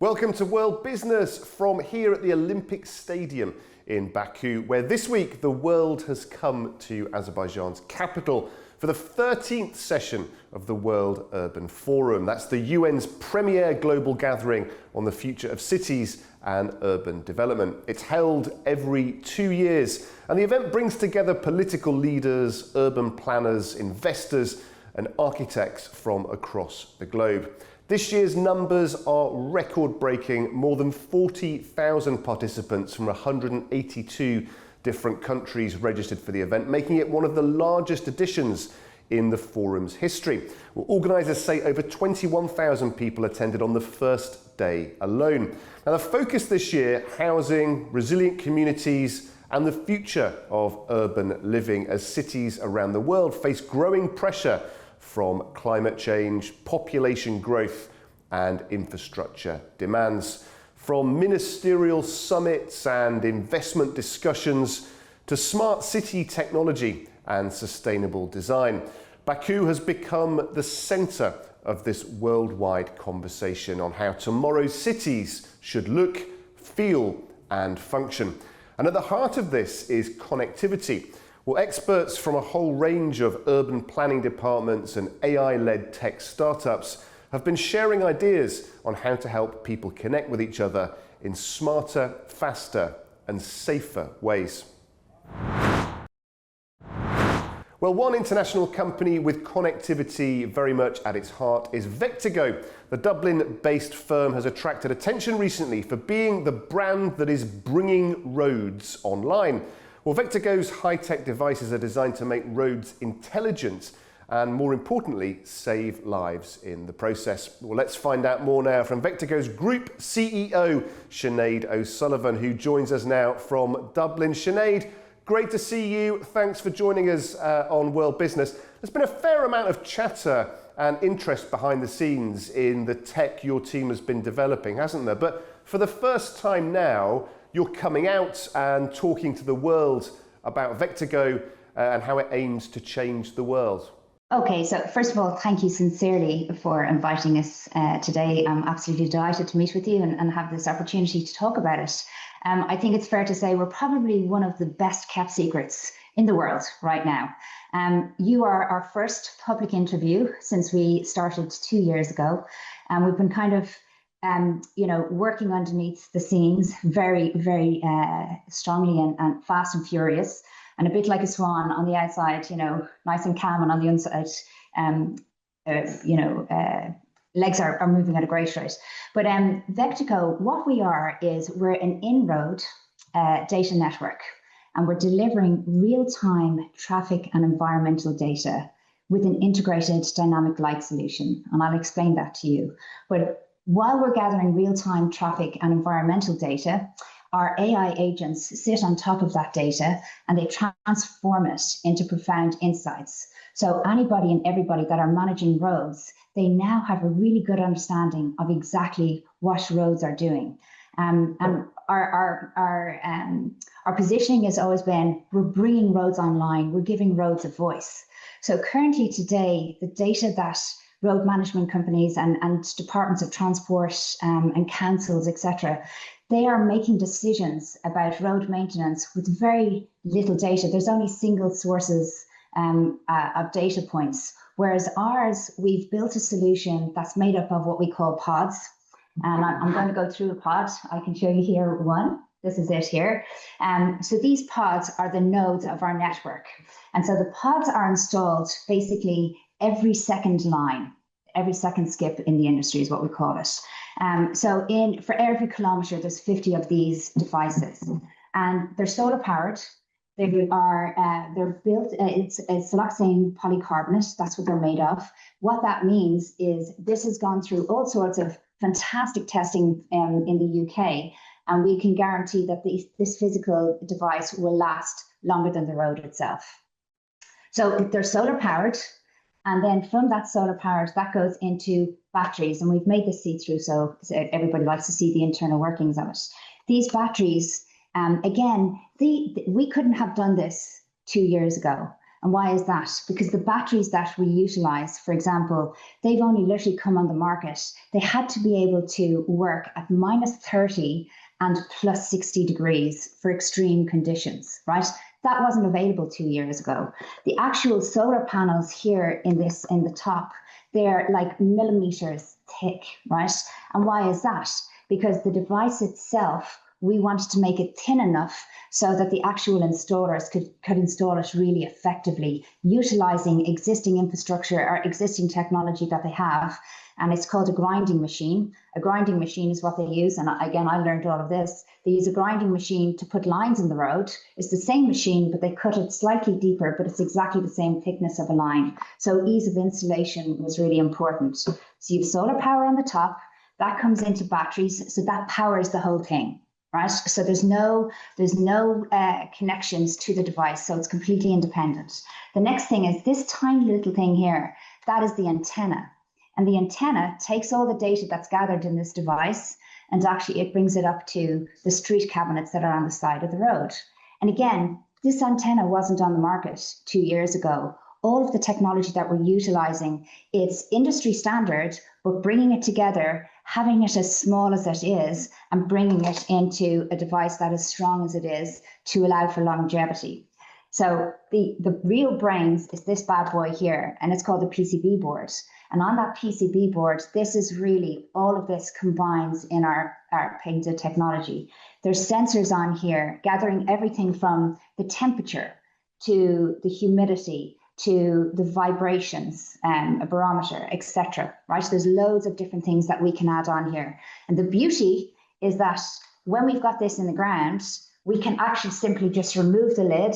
Welcome to World Business from here at the Olympic Stadium in Baku, where this week the world has come to Azerbaijan's capital for the 13th session of the World Urban Forum. That's the UN's premier global gathering on the future of cities and urban development. It's held every 2 years, and the event brings together political leaders, urban planners, investors, and architects from across the globe. This year's numbers are record-breaking. More than 40,000 participants from 182 different countries registered for the event, making it one of the largest editions in the forum's history. Well, organisers say over 21,000 people attended on the first day alone. Now, the focus this year: housing, resilient communities, and the future of urban living as cities around the world face growing pressure from climate change, population growth, and infrastructure demands. From ministerial summits and investment discussions to smart city technology and sustainable design, Baku has become the centre of this worldwide conversation on how tomorrow's cities should look, feel, and function. And at the heart of this is connectivity. Well, experts from a whole range of urban planning departments and AI-led tech startups have been sharing ideas on how to help people connect with each other in smarter, faster, and safer ways. Well, one international company with connectivity very much at its heart is Vectigo. The Dublin-based firm has attracted attention recently for being the brand that is bringing roads online. Well, Vectigo's high-tech devices are designed to make roads intelligent and, more importantly, save lives in the process. Well, let's find out more now from Vectigo's Group CEO, Sinead O'Sullivan, who joins us now from Dublin. Sinead, great to see you. Thanks for joining us on World Business. There's been a fair amount of chatter and interest behind the scenes in the tech your team has been developing, hasn't there? But for the first time now, you're coming out and talking to the world about Vectigo and how it aims to change the world. Okay, so first of all, thank you sincerely for inviting us today. I'm absolutely delighted to meet with you and have this opportunity to talk about it. I think it's fair to say we're probably one of the best kept secrets in the world right now. You are our first public interview since we started 2 years ago, and we've been kind of working underneath the scenes very, very strongly and fast and furious, and a bit like a swan on the outside, nice and calm, and on the inside, legs are moving at a great rate. But Vectigo, what we are is we're an in-road data network, and we're delivering real-time traffic and environmental data with an integrated dynamic light solution, and I'll explain that to you. But while we're gathering real-time traffic and environmental data, our AI agents sit on top of that data and they transform it into profound insights. So anybody and everybody that are managing roads, they now have a really good understanding of exactly what roads are doing. And our positioning has always been, we're bringing roads online, we're giving roads a voice. So currently today, the data that road management companies and departments of transport and councils, etc., they are making decisions about road maintenance with very little data. There's only single sources of data points, whereas ours, we've built a solution that's made up of what we call pods. And I'm going to go through a pod. I can show you here one. This is it here. So these pods are the nodes of our network. And so the pods are installed basically every second line, every second skip in the industry is what we call it. So for every kilometre, there's 50 of these devices, and they're solar powered. They're built. It's siloxane polycarbonate. That's what they're made of. What that means is this has gone through all sorts of fantastic testing in the UK, and we can guarantee that this physical device will last longer than the road itself. So they're solar powered. And then from that solar power, that goes into batteries. And we've made this see-through, so everybody likes to see the internal workings of it. These batteries, again, we couldn't have done this 2 years ago. And why is that? Because the batteries that we utilize, for example, they've only literally come on the market. They had to be able to work at -30 and +60 degrees for extreme conditions, right? That wasn't available 2 years ago. The actual solar panels here in the top, they're like millimeters thick, right? And why is that? Because the device itself, we wanted to make it thin enough so that the actual installers could install it really effectively, utilizing existing infrastructure or existing technology that they have. And it's called a grinding machine. A grinding machine is what they use. And again, I learned all of this. They use a grinding machine to put lines in the road. It's the same machine, but they cut it slightly deeper, but it's exactly the same thickness of a line. So ease of installation was really important. So you have solar power on the top, that comes into batteries. So that powers the whole thing. Right, so there's no connections to the device, so it's completely independent. The next thing is this tiny little thing here. That is the antenna, and the antenna takes all the data that's gathered in this device, and actually it brings it up to the street cabinets that are on the side of the road. And again, this antenna wasn't on the market 2 years ago. All of the technology that we're utilizing, it's industry standard, but bringing it together, having it as small as it is, and bringing it into a device that is strong as it is to allow for longevity. So the real brains is this bad boy here, and it's called the PCB board. And on that PCB board, this is really, all of this combines in our patented technology. There's sensors on here gathering everything from the temperature to the humidity, to the vibrations, a barometer, etc. Right? There's loads of different things that we can add on here. And the beauty is that when we've got this in the ground, we can actually simply just remove the lid,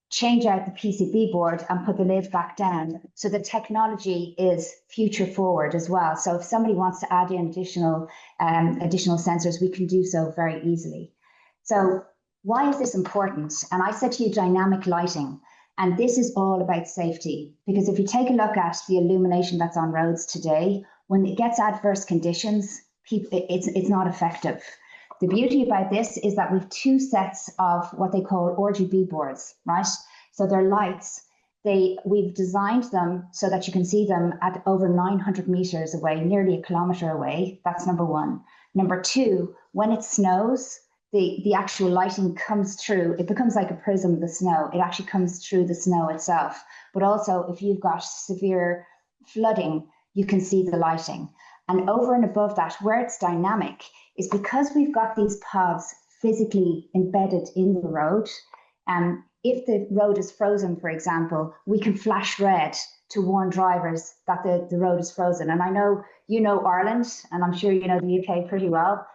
change out the PCB board and put the lid back down. So the technology is future forward as well. So if somebody wants to add in additional sensors, we can do so very easily. So why is this important? And I said to you, dynamic lighting. And this is all about safety, because if you take a look at the illumination that's on roads today, when it gets adverse conditions, it's not effective. The beauty about this is that we've two sets of what they call RGB boards, right? So they're lights. We've designed them so that you can see them at over 900 meters away, nearly 1 kilometer away. That's number one. Number two, when it snows, the actual lighting comes through. It becomes like a prism of the snow. It actually comes through the snow itself. But also, if you've got severe flooding, you can see the lighting. And over and above that, where it's dynamic, is because we've got these pods physically embedded in the road. If the road is frozen, for example, we can flash red to warn drivers that the road is frozen. And I know you know Ireland, and I'm sure you know the UK pretty well.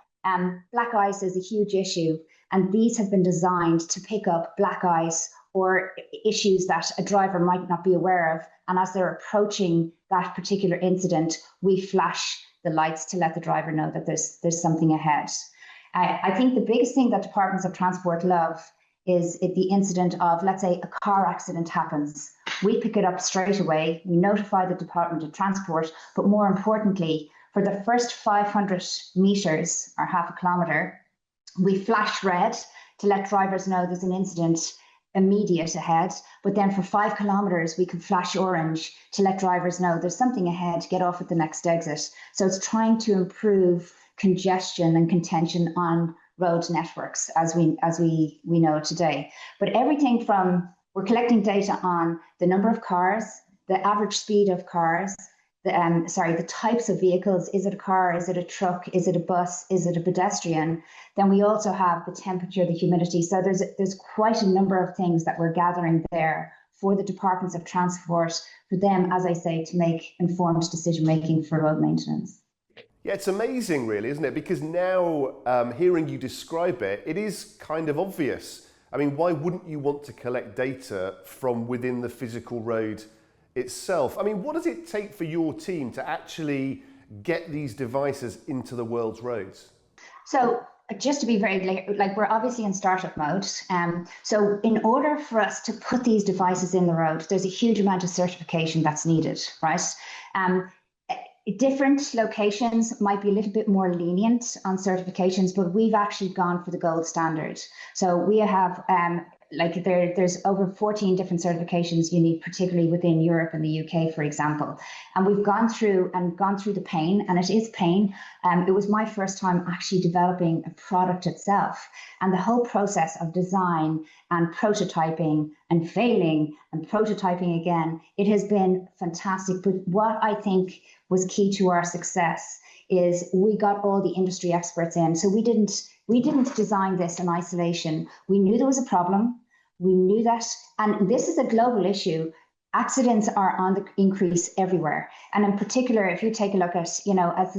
Black ice is a huge issue, and these have been designed to pick up black ice or issues that a driver might not be aware of. And as they're approaching that particular incident, we flash the lights to let the driver know that there's something ahead. I think the biggest thing that departments of transport love is the incident of, let's say, a car accident happens. We pick it up straight away. We notify the Department of Transport, but more importantly, for the first 500 meters or half a kilometer, we flash red to let drivers know there's an incident immediate ahead. But then for 5 kilometers, we can flash orange to let drivers know there's something ahead, get off at the next exit. So it's trying to improve congestion and contention on road networks as we know today. But everything from, we're collecting data on the number of cars, the average speed of cars, the types of vehicles. Is it a car? Is it a truck? Is it a bus? Is it a pedestrian? Then we also have the temperature, the humidity. So there's quite a number of things that we're gathering there for the departments of transport, for them, as I say, to make informed decision making for road maintenance. Yeah, it's amazing, really, isn't it? Because now, hearing you describe it, it is kind of obvious. I mean, why wouldn't you want to collect data from within the physical road itself? I mean, what does it take for your team to actually get these devices into the world's roads? So just to be very clear, we're obviously in startup mode. So in order for us to put these devices in the road, there's a huge amount of certification that's needed, right? Different locations might be a little bit more lenient on certifications, but we've actually gone for the gold standard. So we have there's over 14 different certifications you need, particularly within Europe and the UK, for example. And we've gone through the pain, and it is pain. It was my first time actually developing a product itself, and the whole process of design and prototyping and failing and prototyping again. It has been fantastic. But what I think was key to our success is we got all the industry experts in. So we didn't design this in isolation. We knew there was a problem. We knew that, and this is a global issue. Accidents are on the increase everywhere. And in particular, if you take a look at,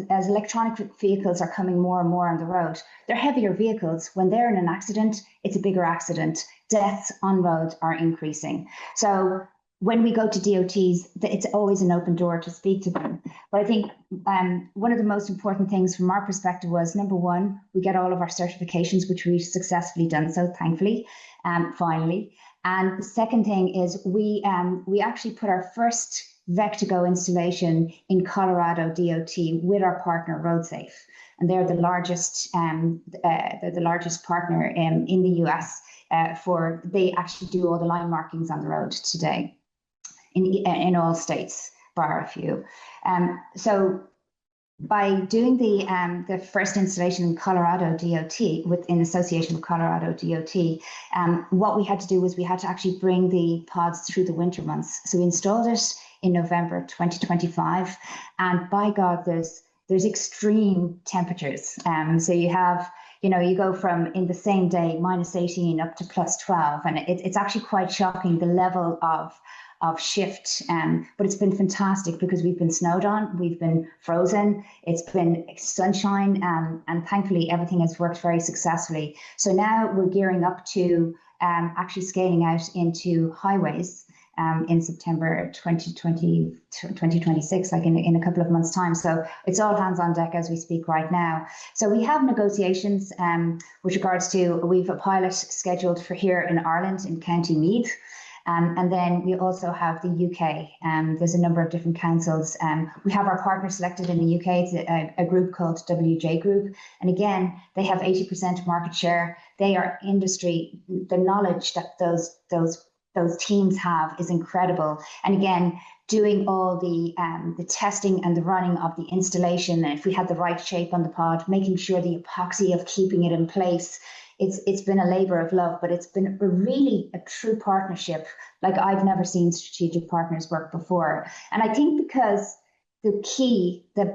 as electronic vehicles are coming more and more on the road, they're heavier vehicles. When they're in an accident, it's a bigger accident. Deaths on road are increasing. So when we go to DOTs, it's always an open door to speak to them. But I think one of the most important things from our perspective was, number one, we get all of our certifications, which we've successfully done so, thankfully, finally. And the second thing is we actually put our first Vectigo installation in Colorado DOT with our partner RoadSafe, and they're the largest partner in the US. They actually do all the line markings on the road today in all states, bar a few. So by doing the first installation in Colorado DOT, in association with Colorado DOT, what we had to do was we had to actually bring the pods through the winter months. So we installed it in November 2025, and by God, there's extreme temperatures. So you have, you go from, in the same day, -18 up to +12, and it's actually quite shocking, the level of shift. But it's been fantastic because we've been snowed on, we've been frozen, it's been sunshine, and thankfully everything has worked very successfully. So now we're gearing up to actually scaling out into highways in September 2026, like in a couple of months' time. So it's all hands on deck as we speak right now. So we have negotiations with regards to, we've a pilot scheduled for here in Ireland in County Meath. And then we also have the UK. There's a number of different councils. We have our partner selected in the UK. It's a group called WJ Group. And again, they have 80% market share. They are industry. The knowledge that those teams have is incredible. And again, doing all the testing and the running of the installation, and if we had the right shape on the pod, making sure the epoxy of keeping it in place. It's been a labor of love, but it's been a true partnership like I've never seen strategic partners work before. And I think because the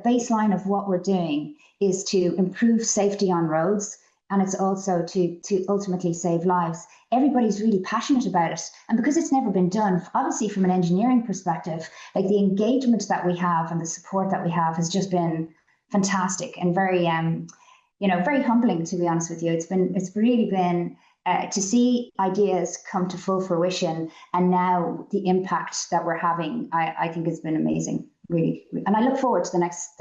baseline of what we're doing is to improve safety on roads, and it's also to ultimately save lives. Everybody's really passionate about it. And because it's never been done, obviously from an engineering perspective, like the engagement that we have and the support that we have has just been fantastic and very very humbling, to be honest with you. It's really been to see ideas come to full fruition, and now the impact that we're having, I think has been amazing, really. And I look forward to the next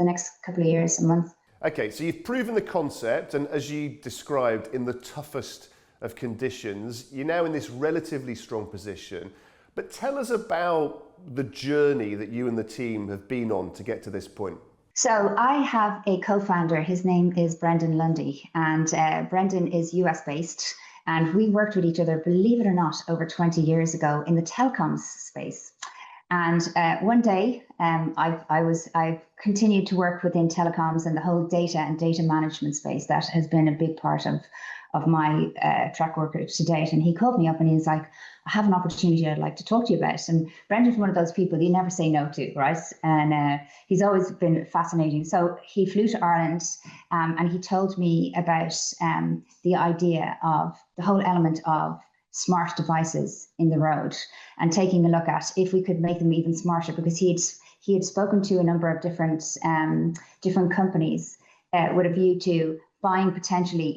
couple of years and months. Okay, so you've proven the concept, and as you described, in the toughest of conditions, you're now in this relatively strong position. But tell us about the journey that you and the team have been on to get to this point. So I have a co-founder. His name is Brendan Lundy, and Brendan is US based, and we worked with each other, believe it or not, over 20 years ago in the telecoms space. And one day, I continued to work within telecoms and the whole data and data management space. That has been a big part of my track record to date. And he called me up and he's like, I have an opportunity I'd like to talk to you about. And Brendan's one of those people you never say no to, right? And he's always been fascinating. So he flew to Ireland and he told me about the idea of the whole element of smart devices in the road and taking a look at if we could make them even smarter, because he had spoken to a number of different companies with a view to buying potentially,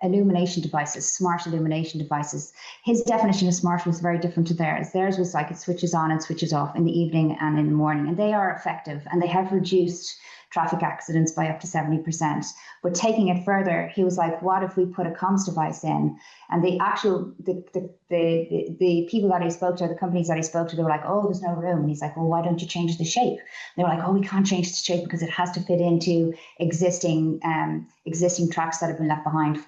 illumination devices, smart illumination devices. His definition of smart was very different to theirs. Theirs was like it switches on and switches off in the evening and in the morning, and they are effective, and they have reduced traffic accidents by up to 70%. But taking it further, he was like, what if we put a comms device in? And the people that he spoke to, the companies that he spoke to, they were like, oh, there's no room. And he's like, well, why don't you change the shape? They were like, oh, we can't change the shape because it has to fit into existing tracks that have been left behind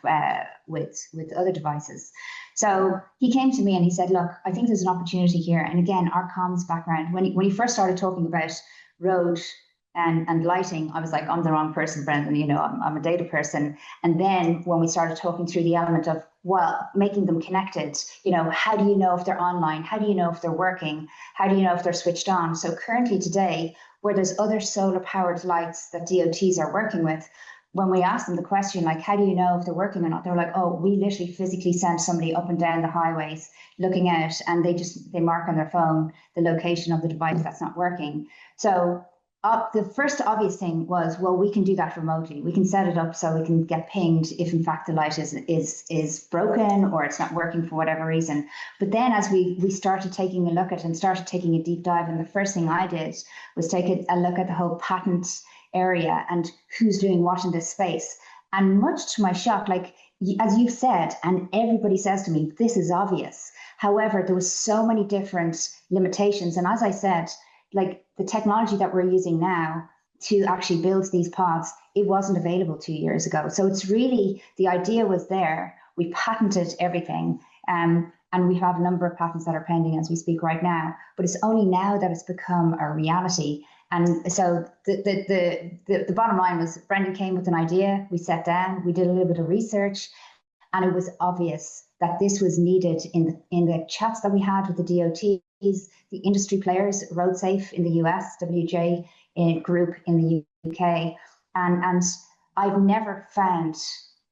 with other devices. So he came to me and he said, look, I think there's an opportunity here. And again, our comms background, when he first started talking about road and lighting, I was like, I'm the wrong person, Brendan, I'm a data person. And then when we started talking through the element of, well, making them connected, how do you know if they're online? How do you know if they're working? How do you know if they're switched on? So currently today, where there's other solar powered lights that DOTs are working with, when we asked them the question, like, how do you know if they're working or not? They were like, oh, we literally physically sent somebody up and down the highways looking out, and they mark on their phone the location of the device that's not working. So the first obvious thing was, well, we can do that remotely. We can set it up so we can get pinged if in fact the light is broken or it's not working for whatever reason. But then as we started taking a look at it and started taking a deep dive, and the first thing I did was take a look at the whole patent area and who's doing what in this space. And much to my shock, like as you've said, and everybody says to me, this is obvious. However, there was so many different limitations. And as I said, like the technology that we're using now to actually build these pods, it wasn't available 2 years ago. So it's really, the idea was there. We patented everything. And we have a number of patents that are pending as we speak right now. But it's only now that it's become a reality. And so the bottom line was Brendan came with an idea. We sat down, we did a little bit of research, and it was obvious that this was needed in the chats that we had with the DOTs, the industry players, RoadSafe in the US, WJ Group in the UK. And I've never found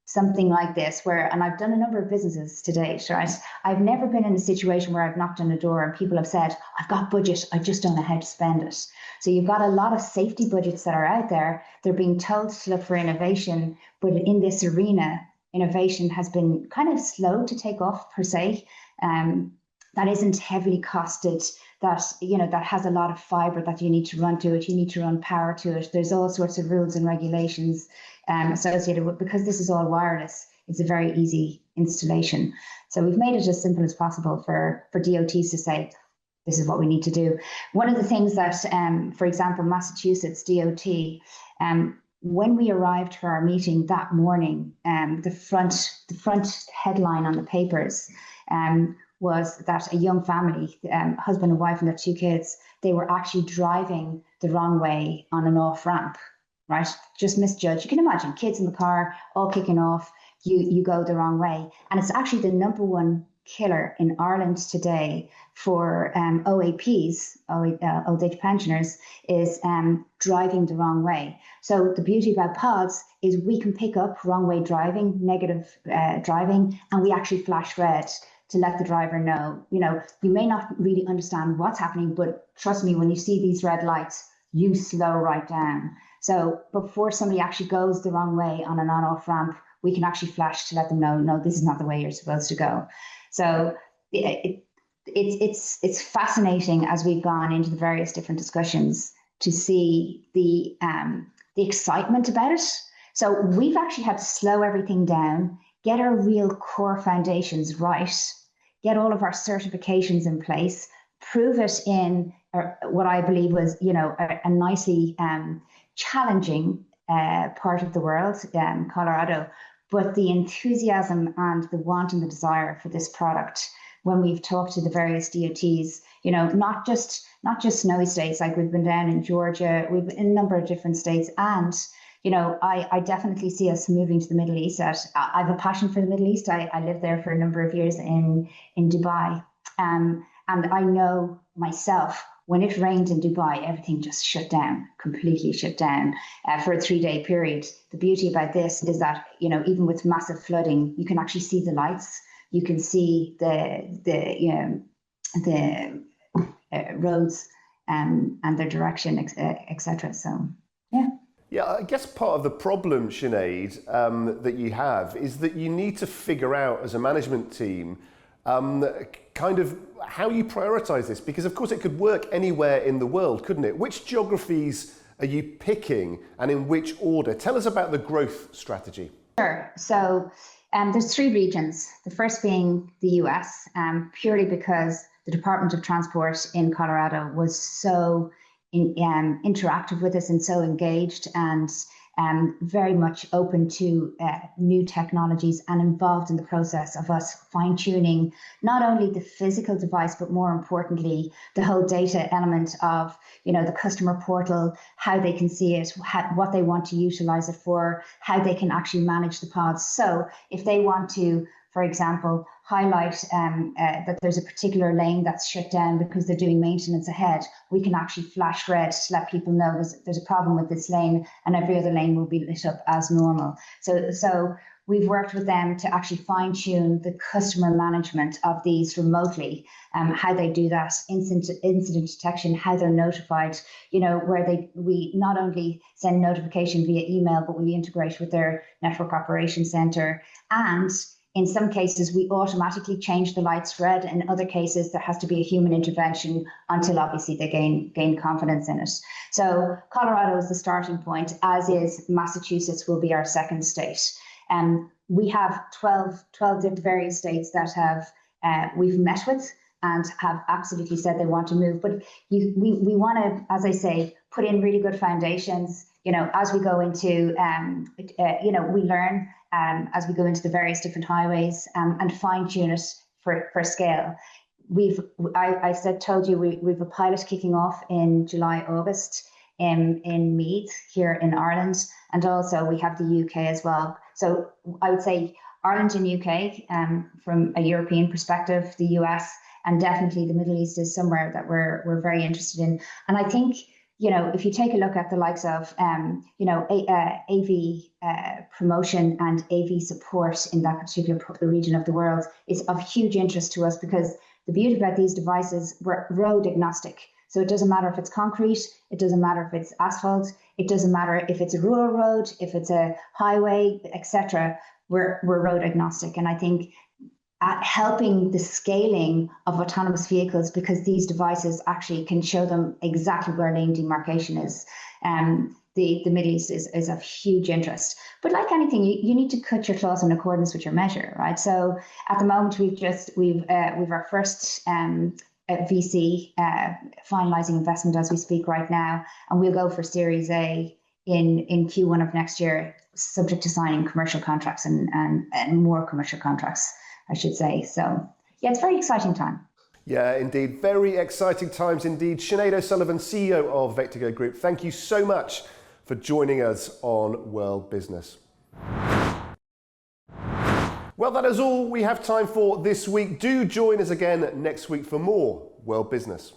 something like this where, and I've done a number of businesses to date, right? I've never been in a situation where I've knocked on a door and people have said, I've got budget, I just don't know how to spend it. So you've got a lot of safety budgets that are out there. They're being told to look for innovation, but in this arena, innovation has been kind of slow to take off per se. That isn't heavily costed, that has a lot of fiber that you need to run to it, you need to run power to it. There's all sorts of rules and regulations associated with, because this is all wireless, it's a very easy installation. So we've made it as simple as possible for DOTs to say, this is what we need to do. One of the things that, for example, Massachusetts DOT, when we arrived for our meeting that morning, the front headline on the papers was that a young family, husband and wife and their 2 kids, they were actually driving the wrong way on an off ramp, right? Just misjudged. You can imagine kids in the car, all kicking off, you go the wrong way. And it's actually the number one killer in Ireland today for OAPs, old age pensioners, is driving the wrong way. So the beauty about pods is we can pick up wrong way driving, negative driving, and we actually flash red to let the driver know. You may not really understand what's happening, but trust me, when you see these red lights, you slow right down. So before somebody actually goes the wrong way on an on-off ramp, we can actually flash to let them know, no, this is not the way you're supposed to go. So it's fascinating as we've gone into the various different discussions to see the excitement about it. So we've actually had to slow everything down, get our real core foundations right, get all of our certifications in place, prove it in what I believe was, a nicely challenging part of the world, Colorado. But the enthusiasm and the want and the desire for this product, when we've talked to the various DOTs, not just snowy states, like we've been down in Georgia, we've been in a number of different states, and I definitely see us moving to the Middle East. I have a passion for the Middle East. I lived there for a number of years in Dubai, and I know myself, when it rained in Dubai, everything just shut down, completely shut down for a 3-day period. The beauty about this is that, even with massive flooding, you can actually see the lights. You can see the roads and their direction, etc. So, yeah. Yeah, I guess part of the problem, Sinead, that you have is that you need to figure out as a management team kind of how you prioritize this, because of course it could work anywhere in the world, couldn't it? Which geographies are you picking and in which order? Tell us about the growth strategy. Sure. So there's three regions. The first being the US, purely because the Department of Transport in Colorado was so interactive with us and so engaged and very much open to new technologies and involved in the process of us fine-tuning not only the physical device, but more importantly, the whole data element of, the customer portal, how they can see it, what they want to utilize it for, how they can actually manage the pods. So if they want to, for example, highlight that there's a particular lane that's shut down because they're doing maintenance ahead, we can actually flash red to let people know there's a problem with this lane, and every other lane will be lit up as normal. So we've worked with them to actually fine tune the customer management of these remotely, how they do that, incident detection, how they're notified, where we not only send notification via email, but we integrate with their network operations center. And in some cases, we automatically change the lights red. In other cases, there has to be a human intervention until obviously they gain confidence in it. So Colorado is the starting point, as is Massachusetts will be our second state. We have 12 different various states that we've met with and have absolutely said they want to move. But we want to, as I say, put in really good foundations. As we go into, we learn as we go into the various different highways and fine tune it for scale. I told you we've a pilot kicking off in July, August in Meath here in Ireland, and also we have the UK as well. So I would say Ireland and UK from a European perspective, the US, and definitely the Middle East is somewhere that we're very interested in. And I think, if you take a look at the likes of, AV promotion and AV support in that particular region of the world is of huge interest to us, because the beauty about these devices, we're road agnostic. So it doesn't matter if it's concrete, it doesn't matter if it's asphalt, it doesn't matter if it's a rural road, if it's a highway, etc. We're road agnostic. And I think at helping the scaling of autonomous vehicles, because these devices actually can show them exactly where lane demarcation is. The Middle East is of huge interest. But like anything, you need to cut your cloth in accordance with your measure, right? So at the moment, we've our first VC finalizing investment as we speak right now, and we'll go for Series A in Q1 of next year, subject to signing commercial contracts and more commercial contracts, I should say. So yeah, it's a very exciting time. Yeah, indeed. Very exciting times indeed. Sinead O'Sullivan, CEO of Vectigo Group, thank you so much for joining us on World Business. Well, that is all we have time for this week. Do join us again next week for more World Business.